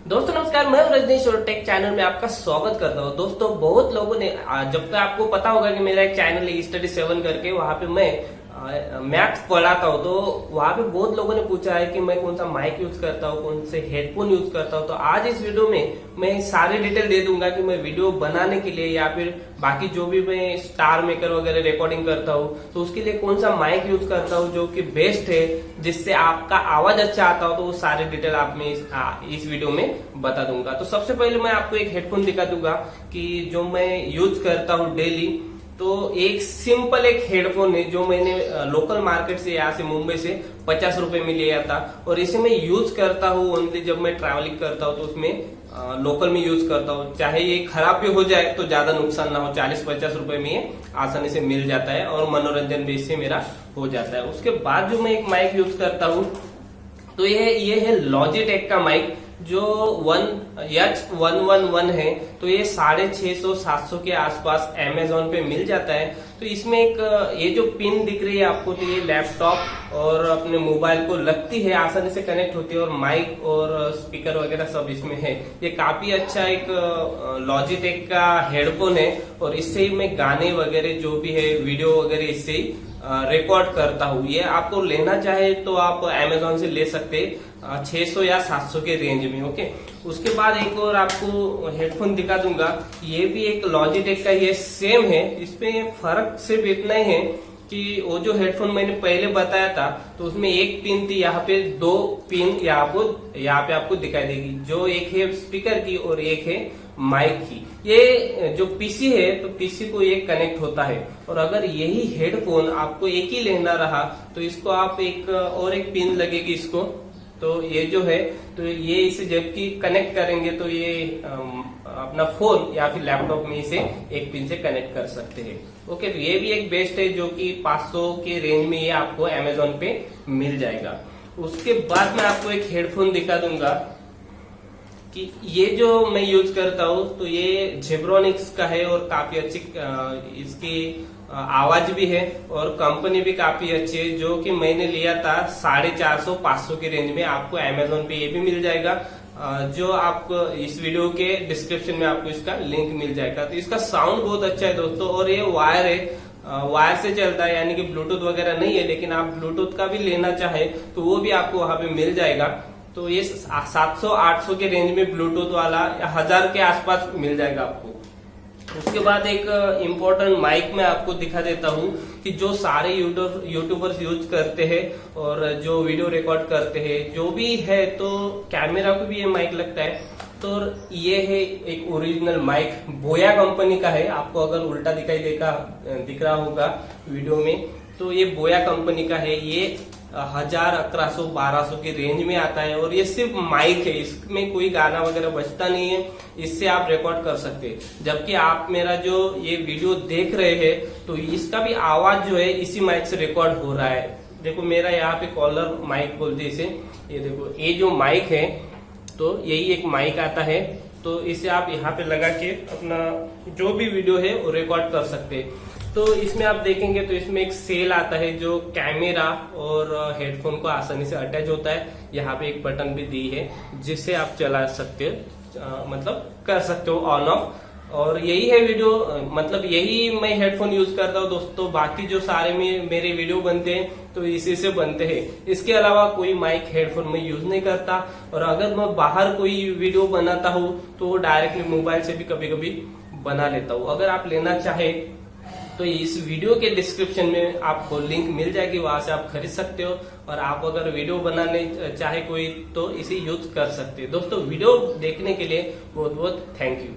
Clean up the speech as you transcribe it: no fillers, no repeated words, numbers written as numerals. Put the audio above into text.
दोस्तों नमस्कार, मैं रजनीश और टेक चैनल में आपका स्वागत करता हूँ। दोस्तों बहुत लोगों ने, जब तक आपको पता होगा कि मेरा एक चैनल है स्टडी 7 करके, वहां पे मैं मैथ्स पढ़ाता हूँ। तो वहां पे बहुत लोगों ने पूछा है कि मैं कौन सा माइक यूज करता हूँ, कौन से हेडफोन यूज करता हूँ। तो आज इस वीडियो में मैं सारे डिटेल दे दूंगा कि मैं वीडियो बनाने के लिए या फिर बाकी जो भी मैं स्टार मेकर वगैरह रिकॉर्डिंग करता हूँ तो उसके लिए कौन सा माइक यूज करता हूँ जो कि बेस्ट है, जिससे आपका आवाज अच्छा आता हो। तो वो सारे डिटेल आप में इस वीडियो में बता दूंगा। तो सबसे पहले मैं आपको एक हेडफोन दिखा दूंगा कि जो मैं यूज करता हूँ डेली। तो एक सिंपल एक हेडफोन है जो मैंने लोकल मार्केट से, यहाँ से मुंबई से 50 रुपए में लिया था, और इसे मैं यूज करता हूँ ओनली जब मैं ट्रैवलिंग करता हूँ तो उसमें लोकल में यूज करता हूँ। चाहे ये खराब भी हो जाए तो ज्यादा नुकसान ना हो, 40-50 रुपए में ये आसानी से मिल जाता है और मनोरंजन भी इससे मेरा हो जाता है। उसके बाद जो मैं एक माइक यूज करता हूँ तो ये है लॉजिटेक का माइक जो H111 है। तो ये 650-700 के आसपास अमेजोन पे मिल जाता है। तो इसमें एक ये जो पिन दिख रही है आपको, तो ये लैपटॉप और अपने मोबाइल को लगती है, आसानी से कनेक्ट होती है, और माइक और स्पीकर वगैरह सब इसमें है। ये काफी अच्छा एक लॉजिटेक का हेडफोन है और इससे ही मैं गाने वगैरह जो भी है, वीडियो वगैरह इससे ही रिकॉर्ड करता हूँ। ये आपको लेना चाहे तो आप अमेजोन से ले सकते, 600 या 700 के रेंज में। ओके, उसके बाद एक और आपको हेडफोन दिखा दूंगा। ये भी एक लॉजिटेक का, ये सेम है। इसमें फर्क सिर्फ इतना ही है कि वो जो हेडफोन मैंने पहले बताया था तो उसमें एक पिन थी, यहाँ पे 2 पिन यहाँ पे आपको दिखाई देगी, जो एक है स्पीकर की और एक है माइक की। ये जो पीसी है तो पीसी को ये कनेक्ट होता है, और अगर यही हेडफोन आपको एक ही लेना रहा तो इसको आप एक पिन लगेगी इसको। तो ये जो है, तो ये इसे जबकि कनेक्ट करेंगे तो ये अपना फोन या फिर लैपटॉप में इसे एक पिन से कनेक्ट कर सकते हैं। ओके, तो ये भी एक बेस्ट है जो कि 500 के रेंज में ये आपको अमेजोन पे मिल जाएगा। उसके बाद मैं आपको एक हेडफोन दिखा दूंगा कि ये जो मैं यूज करता हूँ तो ये जेब्रोनिक्स का है और काफी अच्छी इसकी आवाज भी है और कंपनी भी काफी अच्छी है, जो कि मैंने लिया था 450-500 के रेंज में। आपको अमेजोन पे ये भी मिल जाएगा, जो आपको इस वीडियो के डिस्क्रिप्शन में आपको इसका लिंक मिल जाएगा। तो इसका साउंड बहुत अच्छा है दोस्तों, और ये वायर है, वायर से चलता है, यानी कि ब्लूटूथ वगैरह नहीं है। लेकिन आप ब्लूटूथ का भी लेना चाहे तो वो भी आपको वहां पे मिल जाएगा। तो ये 700-800 के रेंज में ब्लूटूथ वाला या 1000 के आसपास मिल जाएगा आपको। उसके बाद एक इम्पोर्टेंट माइक मैं आपको दिखा देता हूँ कि जो सारे यूट्यूबर्स यूज करते हैं और जो वीडियो रिकॉर्ड करते हैं जो भी है, तो कैमरा को भी ये माइक लगता है। तो ये है एक ओरिजिनल माइक, बोया कंपनी का है। आपको अगर उल्टा दिख रहा होगा वीडियो में, तो ये बोया कंपनी का है। ये 1000, 1100-1200 के रेंज में आता है, और ये सिर्फ माइक है, इसमें कोई गाना वगैरह बजता नहीं है। इससे आप रिकॉर्ड कर सकते हैं। जबकि आप मेरा जो ये वीडियो देख रहे हैं तो इसका भी आवाज जो है इसी माइक से रिकॉर्ड हो रहा है। देखो मेरा यहाँ पे कॉलर माइक बोलते हैं इसे। ये देखो, ये जो माइक है तो यही एक माइक आता है। तो इसे आप यहाँ पे लगा के अपना जो भी वीडियो है वो रिकॉर्ड कर सकते हैं। तो इसमें आप देखेंगे तो इसमें एक सेल आता है जो कैमरा और हेडफोन को आसानी से अटैच होता है। यहाँ पे एक बटन भी दी है जिससे आप चला सकते हो, मतलब कर सकते हो ऑन ऑफ। और यही है वीडियो, मतलब यही मैं हेडफोन यूज करता हूँ दोस्तों। बाकी जो सारे मेरे वीडियो बनते हैं तो इसी से बनते हैं। इसके अलावा कोई माइक हेडफोन में यूज नहीं करता। और अगर मैं बाहर कोई वीडियो बनाता हूँ तो डायरेक्टली मोबाइल से भी कभी कभी बना लेता हूँ। अगर आप लेना चाहे तो इस वीडियो के डिस्क्रिप्शन में आपको लिंक मिल जाएगी, वहां से आप खरीद सकते हो। और आप अगर वीडियो बनाने चाहे कोई तो इसे यूज कर सकते हो। दोस्तों वीडियो देखने के लिए बहुत बहुत थैंक यू।